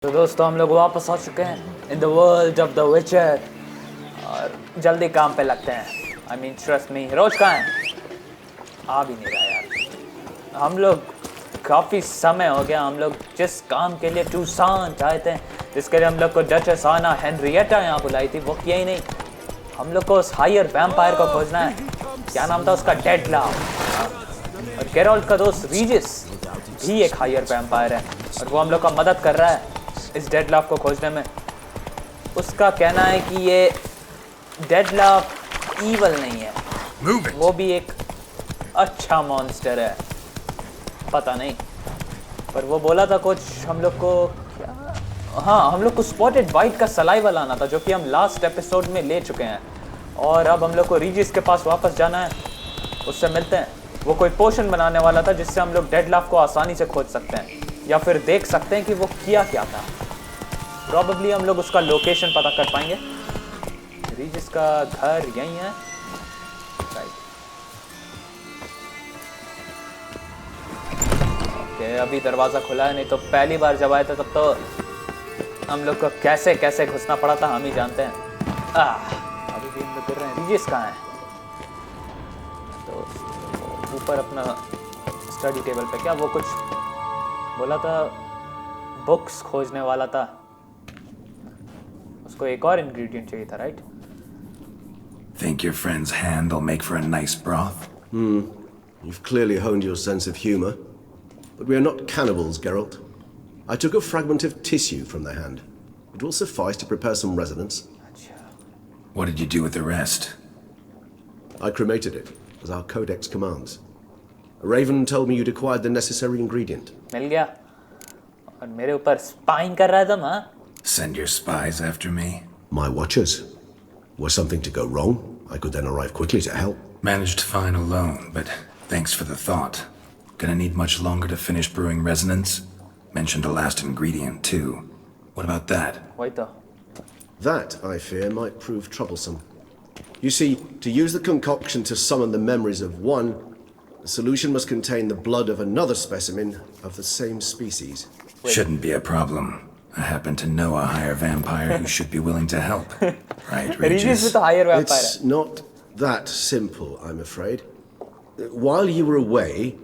तो दोस्तों हम लोग वापस आ चुके हैं in the world of the विचर और जल्दी काम पे लगते हैं। I mean trust me. रोज कहाँ है? आ भी नहीं रहा यार। हम लोग काफ़ी समय हो गया, हम लोग जिस काम के लिए टूसान चाहे थे, जिसके लिए हम लोग को डचेस आना हेनरिएटा यहाँ बुलाई थी, वो किया ही नहीं। हम लोग को उस हायर वैम्पायर को खोजना है। क्या नाम था उसका? डेडलाफ। और गेरोल्ड का दोस्त रीजिस भी एक हायर वैम्पायर है और वो हम लोग का मदद कर रहा है इस डेडलाफ को खोजने में। उसका कहना है कि ये डेडलाफ ईवल नहीं है, वो भी एक अच्छा मॉन्स्टर है। पता नहीं, पर वो बोला था कुछ हम लोग को क्या, हाँ हम लोग को स्पॉटेड वाइट का सलाइवा लाना था, जो कि हम लास्ट एपिसोड में ले चुके हैं। और अब हम लोग को रीजिस के पास वापस जाना है, उससे मिलते हैं। वो कोई पोशन बनाने वाला था जिससे हम लोग डेडलाफ को आसानी से खोज सकते हैं या फिर देख सकते हैं कि वो किया क्या था। प्रॉबेबली हम लोग उसका लोकेशन पता कर पाएंगे। रीजिस का घर यहीं है, राइट। ओके, अभी दरवाज़ा खुला है, नहीं तो पहली बार जब आए थे तब तो हम लोग को कैसे कैसे घुसना पड़ा था हम ही जानते हैं। अभी भी हम लोग कर रहे हैं। रीजिस कहाँ है? तो ऊपर अपना स्टडी टेबल पे क्या वो कुछ बोला था, बुक्स खोजने वाला था। उसको एक और इंग्रेडिएंट चाहिए था, right? Think your friend's hand will make for a nice broth? You've clearly honed your sense of humor. But we are not cannibals, Geralt. I took a fragment of tissue from their hand. It will suffice to prepare some resonance. What did you do with the rest? I cremated it, as our codex commands. A raven told me you'd acquired the necessary ingredient. मिल गया और मेरे ऊपर spying कर रहा है तुम, हाँ? Send your spies after me? My watchers. Were something to go wrong, I could then arrive quickly to help. Managed fine alone, but thanks for the thought. Gonna need much longer to finish brewing resonance? Mentioned a last ingredient, too. What about that? वही तो। That, I fear, might prove troublesome. You see, to use the concoction to summon the memories of one, the solution must contain the blood of another specimen of the same species. Shouldn't be a problem. I happen to know a higher vampire who should be willing to help. Right, Regis Regis? with the higher vampire. It's not that simple, I'm afraid. While you were away,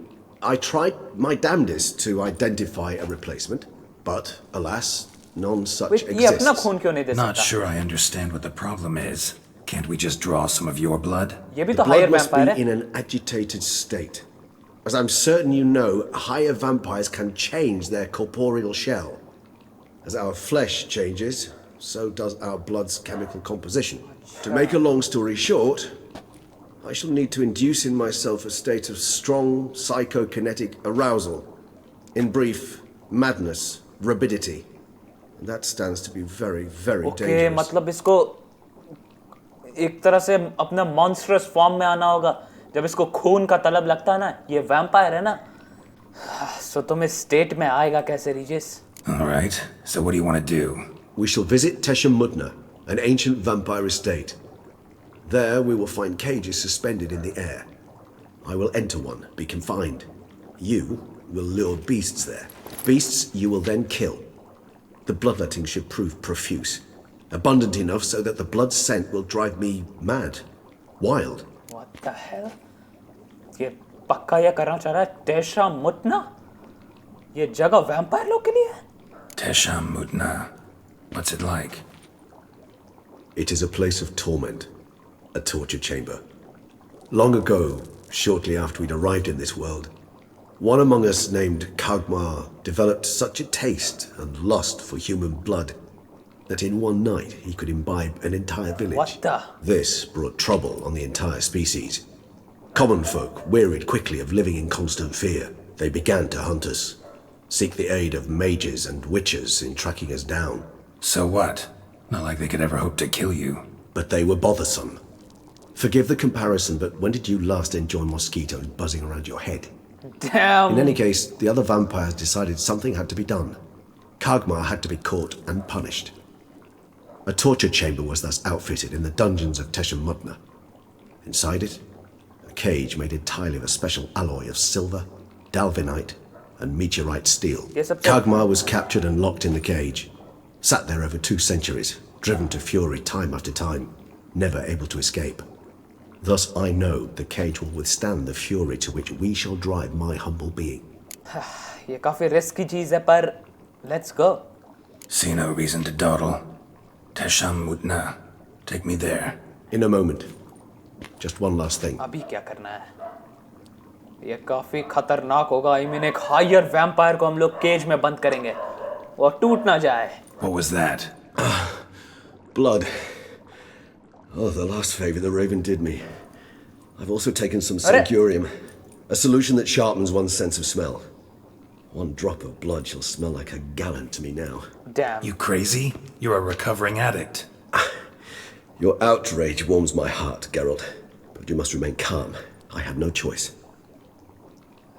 I tried my damnedest to identify a replacement, but alas, none such Wait, ये अपना exists. खून क्यों नहीं दे सकता? Not sure I understand what the problem is. Can't we just draw some of your blood? ये भी The तो higher blood must vampire be है। in an agitated state. As I'm certain you know, higher vampires can change their corporeal shell. As our flesh changes, so does our blood's chemical composition. To make a long story short, I shall need to induce in myself a state of strong psychokinetic arousal. In brief, madness, rabidity. And that stands to be very, very dangerous. मतलब इसको एक तरह से अपना monstrous form में आना होगा। जब इसको खून का तलब लगता है ना, ये वैम्पायर है ना, सो तुम इस स्टेट में आएगा कैसे, रीजिस? All right, so what do you want to do? We shall visit Teshamudna, an ancient vampire estate. There we will find cages suspended in the air. I will enter one, be confined. You will lure beasts there. Beasts you will then kill. The bloodletting should prove profuse. Abundant enough so that the blood scent will drive me mad. Wild. What the hell? ये पक्का ये करना चाह रहा है टेशामुटना? ये जगह vampire लोग के लिए है? Teshamudna. What's it like? It is a place of torment. A torture chamber. Long ago, shortly after we'd arrived in this world, one among us named Kagmar developed such a taste and lust for human blood that in one night he could imbibe an entire village. What the? This brought trouble on the entire species. Common folk wearied quickly of living in constant fear. They began to hunt us, seek the aid of mages and witches in tracking us down. So what? Not like they could ever hope to kill you. But they were bothersome. Forgive the comparison, but when did you last enjoy mosquitoes buzzing around your head? Damn. In any case, the other vampires decided something had to be done. Kagmar had to be caught and punished. A torture chamber was thus outfitted in the dungeons of Teshamudna. Inside it, a cage made entirely of a special alloy of silver, dalvinite, and meteorite steel. Yes, sir. Kagmar was captured and locked in the cage. Sat there over 2 centuries, driven to fury time after time, never able to escape. Thus I know the cage will withstand the fury to which we shall drive my humble being. ये काफी risky चीज है पर let's go. See no reason to dawdle. Tesham Mutna. Take me there. In a moment. Just one last thing. अभी क्या करना है? ये काफी खतरनाक होगा। I mean एक हायर वैम्पायर को हम लोग केज में बंद करेंगे और टूट ना जाए। What was that? Blood. Oh, the last favor the Raven did me. I've also taken some Sancurium, a solution that sharpens one's sense of smell. One drop of blood shall smell like a gallon to me now. Damn. You crazy? You're a recovering addict. Your outrage warms my heart, Geralt. But you must remain calm. I have no choice.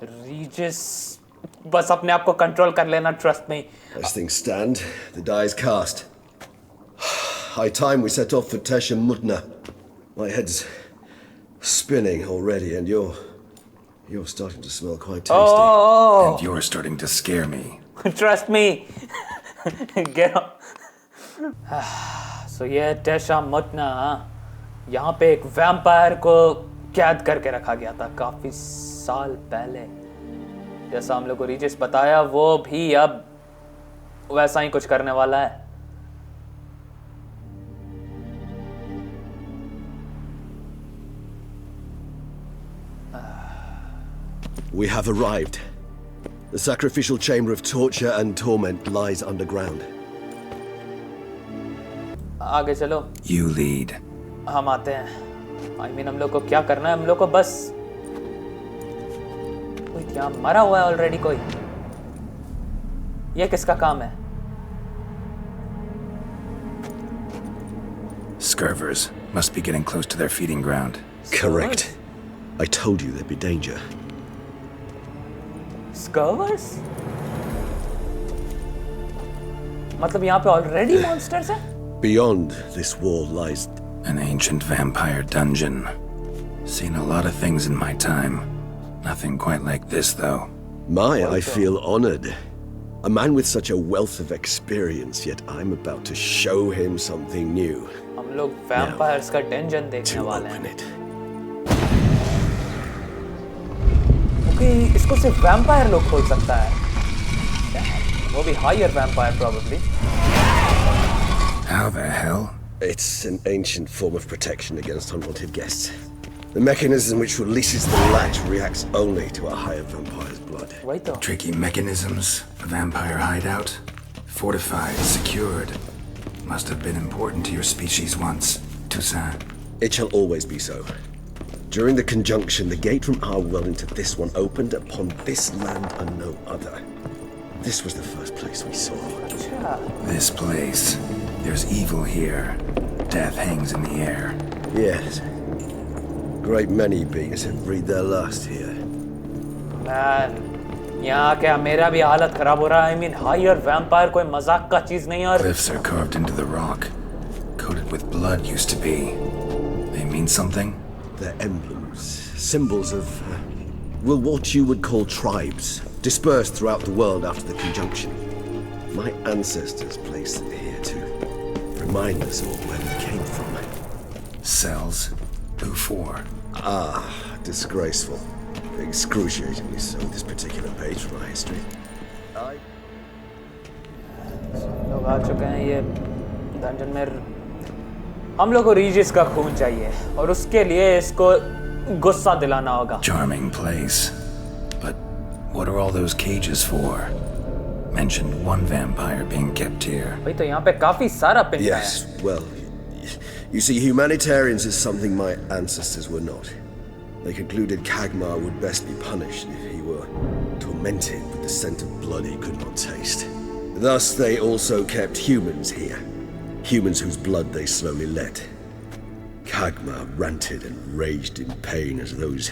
Regis, बस अपने आप को control कर लेना, trust me. As things stand, the die is cast. High time we set off for Tesh and Mutna. My head's spinning already, and you're starting to smell quite tasty. Oh, And you're starting to scare me. trust me. Get up. So ये टेशा मुटना, यहाँ पे एक vampire को कैद करके रखा गया था काफी साल पहले। जैसा हम लोग को रीजिस बताया, वो भी अब वैसा ही कुछ करने वाला है। We have arrived. The sacrificial chamber of torture and torment lies underground. आगे चलो। You lead. हम आते हैं। I mean हम लोग को क्या करना है? हम लोग को बस कोई क्या मरा हुआ है ऑलरेडी कोई? ये किसका काम है? Scurvers must be getting close to their feeding ground. Correct. I told you there'd be danger. Scurvers? मतलब यहाँ पे ऑलरेडी मॉन्स्टर्स हैं? Beyond this wall lies... An ancient vampire dungeon. Seen a lot of things in my time. Nothing quite like this, though. I feel honored. A man with such a wealth of experience, yet I'm about to show him something new. हम लोग vampires का dungeon देखने To वाले open हैं। it. Okay, इसको सिर्फ vampire लोग खोल सकता है। वो भी higher vampire probably। How the hell? It's an ancient form of protection against unwanted guests. The mechanism which releases the latch reacts only to a higher vampire's blood. वही तो। Tricky mechanisms, a vampire hideout. Fortified, secured. Must have been important to your species once, Toussaint. It shall always be so. During the conjunction, the gate from our world into this one opened upon this land and no other. This was the first place we saw. अच्छा। This place. There's evil here. Death hangs in the air. Yes. Great many beings have breathed their last here. Man, यहाँ क्या मेरा भी हालत खराब हो रहा है। I mean, higher vampire कोई मजाक का चीज नहीं और। Glyphs are carved into the rock. Coated with blood used to be. They mean something? They're emblems, symbols of, what you would call tribes, dispersed throughout the world after the conjunction. My ancestors placed them here to remind us all where we came from. Cells? Who for? Disgraceful. Excruciatingly so, this particular page from our history. लोग आ चुके हैं ये dungeon में। हम लोग को रीजिस का खून चाहिए और उसके लिए इसको गुस्सा दिलाना होगा। Charming place. But what are all those cages for? Mentioned one vampire being kept here. भाई तो यहाँ पे काफी सारा पिंड है। Yes, well, you see, humanitarians is something my ancestors were not. They concluded Kagmar would best be punished if he were tormented with the scent of blood he could not taste. Thus, they also kept humans here. Humans whose blood they slowly let. Kagmar ranted and raged in pain as those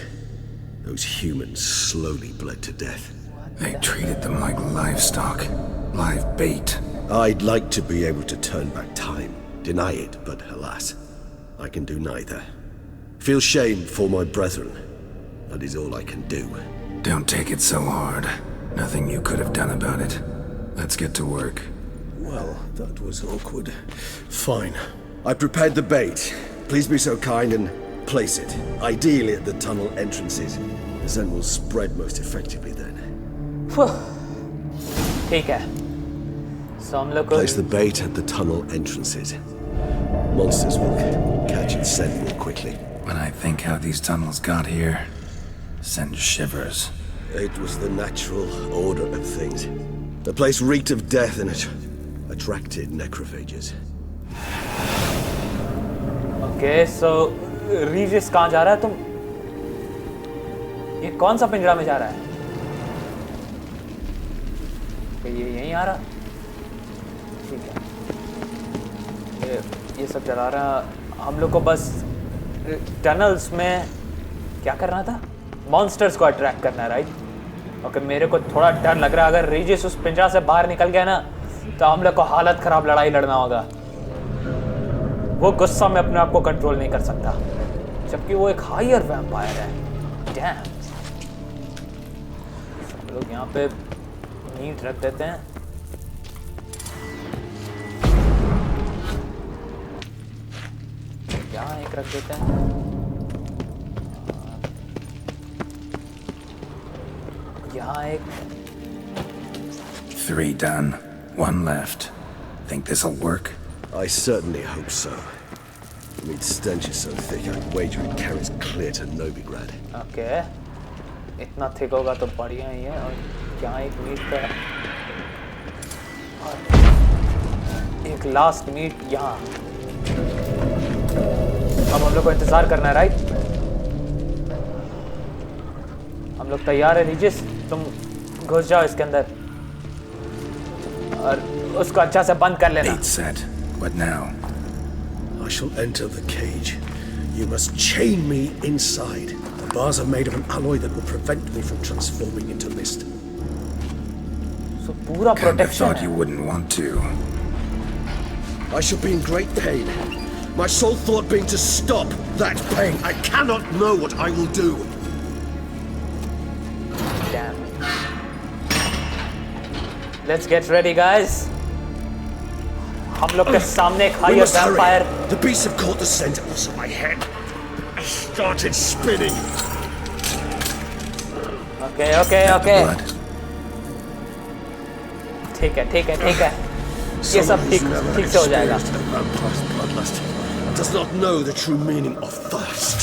humans slowly bled to death. They treated them like livestock. Live bait. I'd like to be able to turn back time, deny it, but alas, I can do neither. Feel shame for my brethren. That is all I can do. Don't take it so hard. Nothing you could have done about it. Let's get to work. Well, that was awkward. Fine. I prepared the bait. Please be so kind and place it. Ideally at the tunnel entrances. The scent will spread most effectively then. ठीक है. So हम लोग को Place the bait at the tunnel entrances. Monsters will catch its scent more quickly. When I think how these tunnels got here, sends shivers. It was the natural order of things. The place reeked of death and it attracted necrophages. Okay, so Regis कहाँ जा रहा है तुम? ये कौन सा पिंजरा में जा रहा है? ये यहीं आ रहा? ठीक है. ये सब चला रहा. हम लोग को बस टनल्स में क्या करना था? मॉन्स्टर्स को अट्रैक्ट करना है, राइट? ओके, मेरे को थोड़ा डर लग रहा है. अगर रेजिस उस पिंजरा से बाहर निकल गया ना तो हम लोग को हालत खराब लड़ाई लड़ना होगा. वो गुस्सा में अपने आप को कंट्रोल नहीं कर सकता, जबकि वो एक हायर वैम्पायर है. डैम. हम लोग यहाँ पे मीट रख देते हैं. यहाँ एक रख देते हैं. यहाँ एक. 3 done. 1 left. Think this'll work? I certainly hope so. I mean, stench is so thick, I'd wager it carries clear to Novigrad. Okay, इतना थिक होगा तो बढ़िया ही है. और यहाँ एक मीट का, और एक लास्ट मीट यहाँ. अब हम लोग को इंतजार करना है, राइट? हम लोग तैयार है. रिजिस, तुम घुस जाओ इसके अंदर और उसको अच्छा से बंद कर लेना. 8 set. What now? I shall enter the cage. You must chain me inside. The bars are made of an alloy that will prevent me from transforming into mist. So पूरा Kind of protection thought you है. wouldn't want to. I shall be in great pain. My sole thought being to stop that pain. I cannot know what I will do. Damn. Let's get ready, guys. हम लोग के सामने एक We hire must vampire. hurry. The beasts have caught the scent. Also, my head started spinning. Okay okay okay. Blood. ठीक है ठीक है ठीक है. ये सब ठीक ठीक से हो जाएगा. Vampire's bloodlust does not know the true meaning of thirst.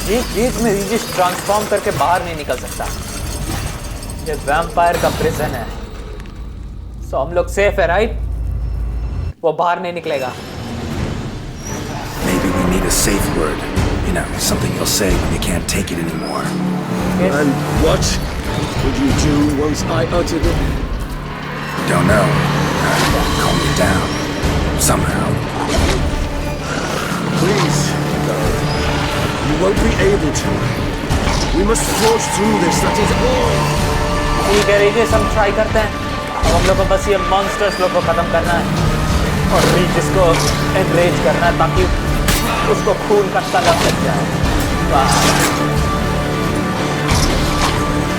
बीच में रिजिस ट्रांसफॉर्म करके बाहर नहीं निकल सकता. ये वैम्पायर का प्रिजन है. सो हम लोग सेफ है, राइट? वो बाहर नहीं निकलेगा. Maybe we need a safe word. You know, something you'll say when you can't take it anymore. And what would you do once I uttered it? Don't know. Calm me down. Somehow. Please, no. You won't be able to. We must forge through this, that is all. ठीक है रिजिस, हम try करते हैं. अब हम लोग को बस ये मॉन्स्टर्स लोग को खत्म करना है और रिजिस को एनरेज करना है ताकि उसको खून का तलब लग जाए. वाह.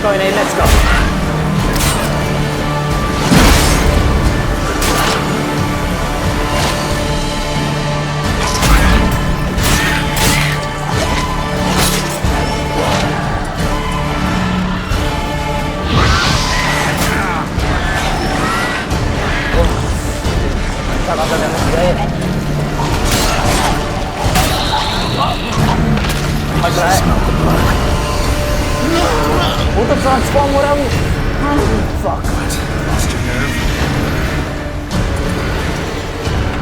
कोई नहीं, लेट्स गो. वो तो ट्रांसफॉर्म हो रहा है. Fuck.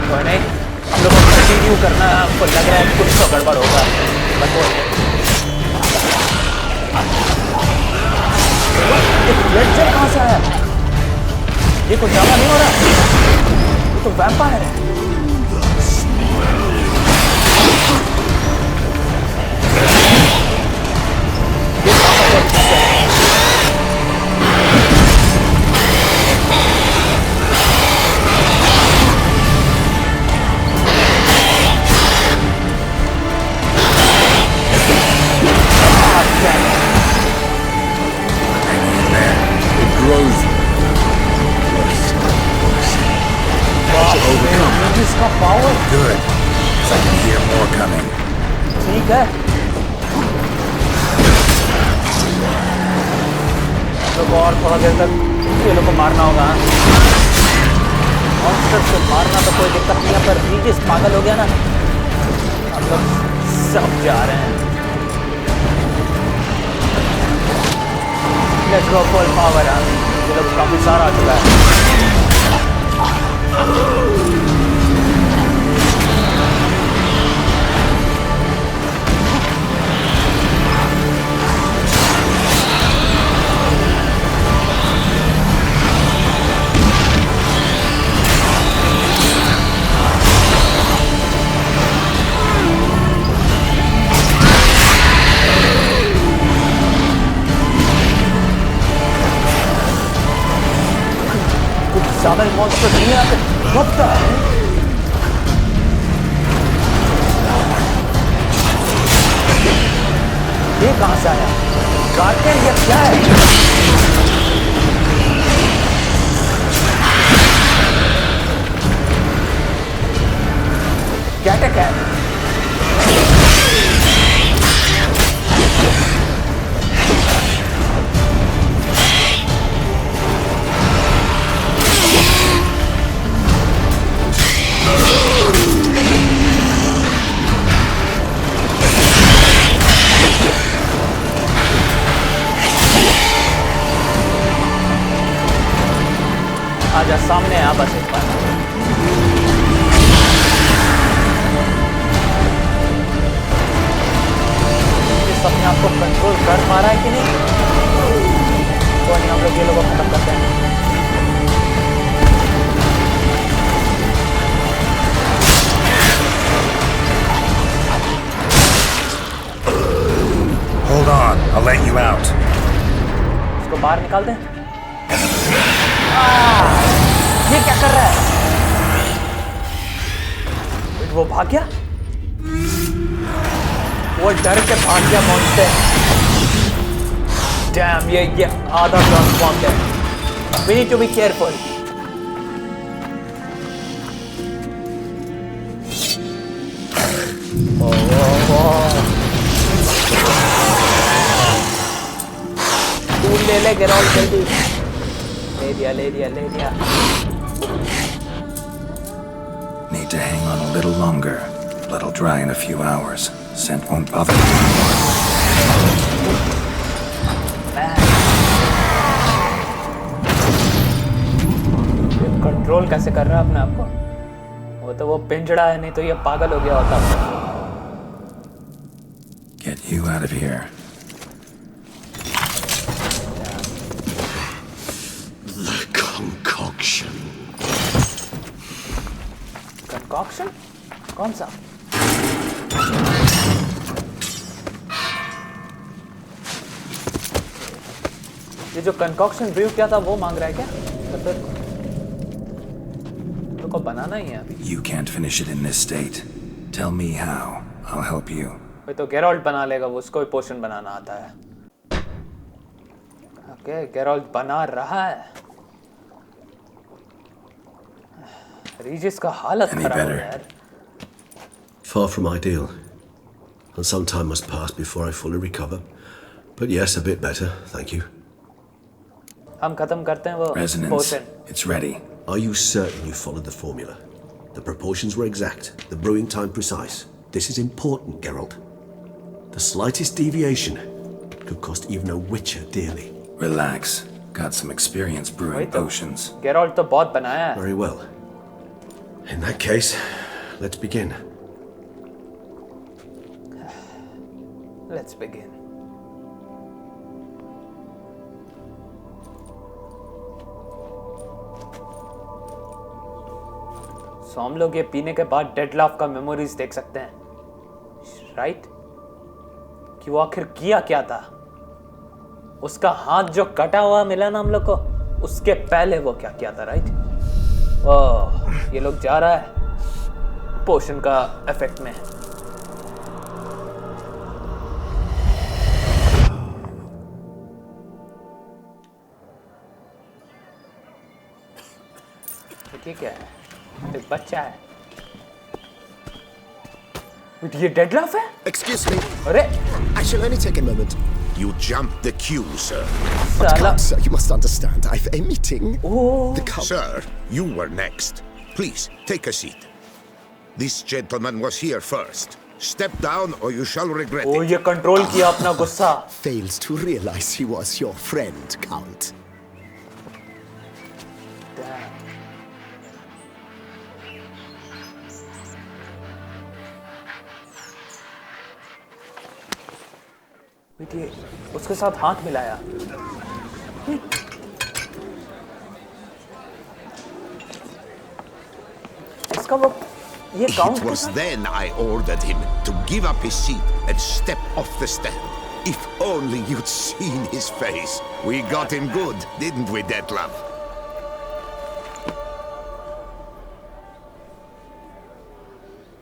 कोई नहीं, हम लोग को कंटिन्यू करना है. हमको लग रहा है कुछ तो गड़बड़ होगा. लेक्चर कहाँ से आया? ये कुछ ड्रामा नहीं हो रहा. ये तो वैम्पायर है. ठीक है। तो और थोड़ा देर तक ये लोग को मारना होगा। मॉन्स्टर से मारना तो कोई दिक्कत नहीं है, पर रीजिस पागल हो गया ना, हम लोग सब जा रहे हैं। Let's go full power. ये लोग काफी सारा आ चुका है। ज्यादा मॉन्स्टर नहीं आते। What the hell? ये कहां से आया? गार्डियन या क्या है? क्या टेक है? आजा सामने आ बस एक बार। इस अपने आप को कंट्रोल कर पा रहा है कि नहीं? तो नहीं, हम लोग ये लोगों को खत्म करते हैं। Hold on, I'll let you out. इसको बाहर निकाल दें। ये क्या कर रहा है? वो भाग गया। वो डर के भाग गया मॉन्स्टर। डैम, ये आधा ट्रांसफॉर्म है। We need to be careful. तू ले गिराओ जल्दी। ले दिया। Need to hang on a little longer. Blood'll dry in a few hours. Scent won't bother you anymore. Control कैसे कर रहा है अपने आप को? वो तो वो पिंजड़ा है, नहीं तो ये पागल हो गया होता। Get you out of here. Concoction? कौन सा? ये जो कंकॉक्शन ब्रू क्या था वो मांग रहा है क्या? तो को बनाना ही है अभी। You can't finish it in this state. Tell me how. I'll help you. वो तो गेरोल्ट बना लेगा, वो उसको भी पोशन बनाना आता है। ओके, गेरोल्ट बना रहा है। रीजिस का हालत खराब है यार। Far from ideal. And some time must pass before I fully recover. But yes, a bit better, thank you. हम खत्म करते हैं वो Resonance. Potion. It's ready. Are you certain you followed the formula? The proportions were exact, the brewing time precise. This is important, Geralt. The slightest deviation could cost even a witcher dearly. Relax. Got some experience brewing potions. गेरोल्ट तो बहुत बनाया है। Very well. In that case, let's begin. Let's begin. So हम लोग ये पीने के बाद डेडलाफ का मेमोरीज देख सकते हैं, राइट? कि वो आखिर किया क्या था। उसका हाथ जो कटा हुआ मिला ना हम लोग को, उसके पहले वो क्या किया था, राइट? ओह, ये लोग जा रहा है पोशन का इफेक्ट में। ये क्या है? एक बच्चा है। ये डेडलफ है? Excuse me. अरे I shall only take a moment. You jumped the queue, sir. साला Sir, you must understand. I've a meeting. Oh Sir, you were next. Please, take a seat. This gentleman was here first. Step down or you shall regret oh it. ये control किया अपना गुस्सा. Fails to realize he was your friend, Count. बेटी उसके साथ हाथ मिलाया. इसका वो ये count It was then I ordered him to give up his seat and step off the stand. If only you'd seen his face. We got him good, didn't we, Dettlaff?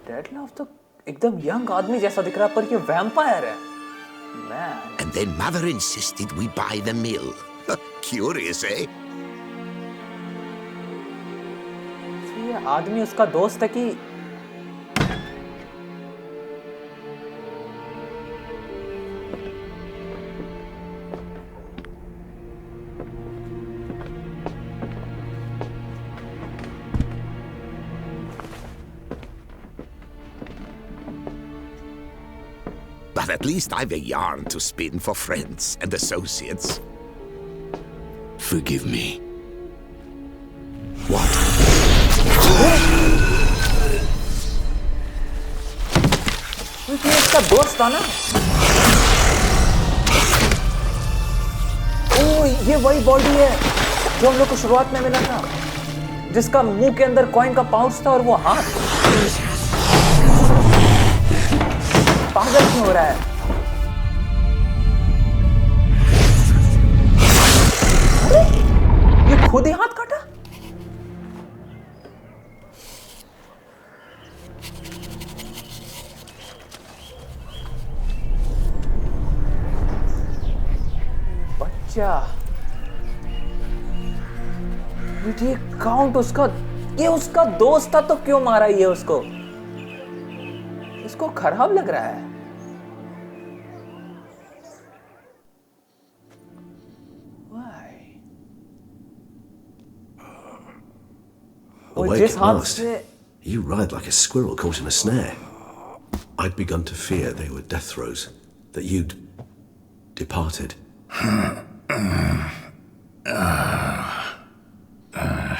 डेडलफ तो एकदम यंग आदमी जैसा दिख रहा है पर ये vampire है. Man. And then Mother insisted we buy the mill. Curious, eh? ये आदमी उसका दोस्त है कि But at least I've a yarn to spin for friends and associates. Forgive me. What? ये इसका दोस्त था ना. ओह ये वही बॉडी है जो हम लोग को शुरुआत में मिला था, जिसका मुंह के अंदर कॉइन का पाउच था और वो हाथ. पागल क्यों हो रहा है? ये खुद ही हाथ काटा. बच्चा ये काउंट उसका, ये उसका दोस्त था तो क्यों मारा ये उसको? इसको खराब लग रहा है. Awake जिस at हाथ last. से You ride like a squirrel caught in a snare. I'd begun to fear they were death throes, that you'd departed.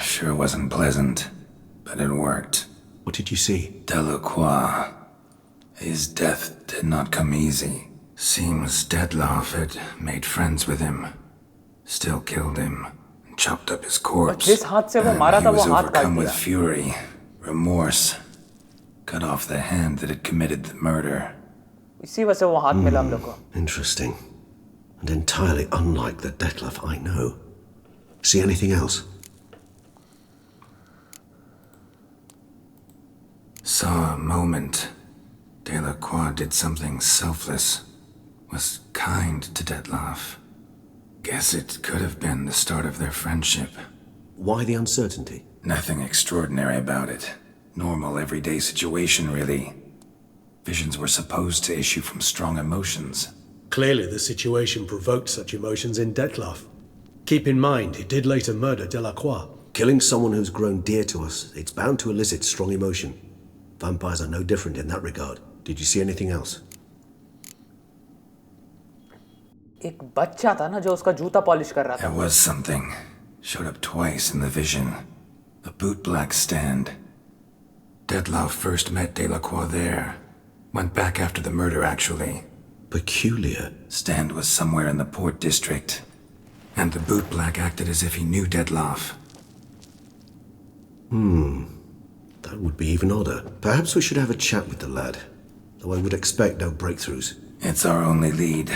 Sure wasn't pleasant, but it worked. What did you see? Delacroix. His death did not come easy. Seems Dettlaff had made friends with him, still killed him, and chopped up his corpse. जिस हाथ से वो And मारा he था was वो हाथ काट overcome with दिया. fury, remorse, cut off the hand that had committed the murder. इसी वजह से वो हाथ मिला हम लोग को. Interesting. And entirely unlike the Dettlaff I know. See anything else? Saw a moment. Delacroix did something selfless. Was kind to Dettlaff. Guess it could have been the start of their friendship. Why the uncertainty? Nothing extraordinary about it. Normal, everyday situation, really. Visions were supposed to issue from strong emotions. Clearly the situation provoked such emotions in Dettlaff. Keep in mind, he did later murder Delacroix. Killing someone who's grown dear to us, it's bound to elicit strong emotion. Vampires are no different in that regard. Did you see anything else? एक बच्चा था ना जो उसका जूता polish कर रहा था. There was something. Showed up twice in the vision. A bootblack stand. Dettlaff first met Delacroix there. Went back after the murder, actually. Peculiar. Stand was somewhere in the Port District. And the bootblack acted as if he knew Dettlaff. That would be even odder. Perhaps we should have a chat with the lad. Though I would expect no breakthroughs. It's our only lead.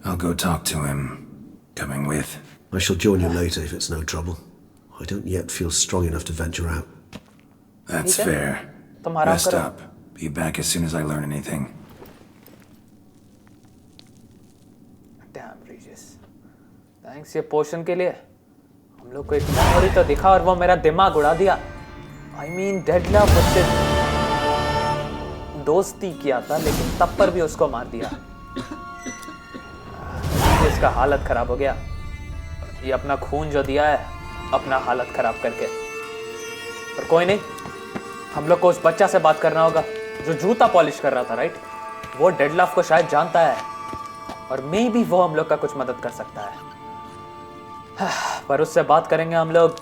I'll go talk to him. Coming with. I shall join you later if it's no trouble. I don't yet feel strong enough to venture out. That's ठीक है? fair. तुम आराम Rest करो. up. Be back as soon as I learn anything. Damn, Regis. Thanks ये पोशन के लिए. हम लोग को एक मेमोरी तो दिखा और वो मेरा दिमाग उड़ा दिया. I mean, Dettlaff दोस्ती किया था, लेकिन तब पर भी उसको मार दिया। इसका हालत खराब हो गया। ये अपना खून जो दिया है, अपना हालत खराब करके। पर कोई नहीं, हम लोग को उस बच्चा से बात करना होगा जो जूता पॉलिश कर रहा था, राइट? वो डेडलफ को शायद जानता है और मे भी वो हम लोग का कुछ मदद कर सकता है। पर उससे बात करेंगे हम लोग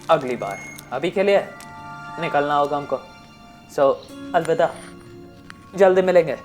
अगली बार। अभी के लिए निकलना होगा हमको। सो अलविदा, जल्दी मिलेंगे।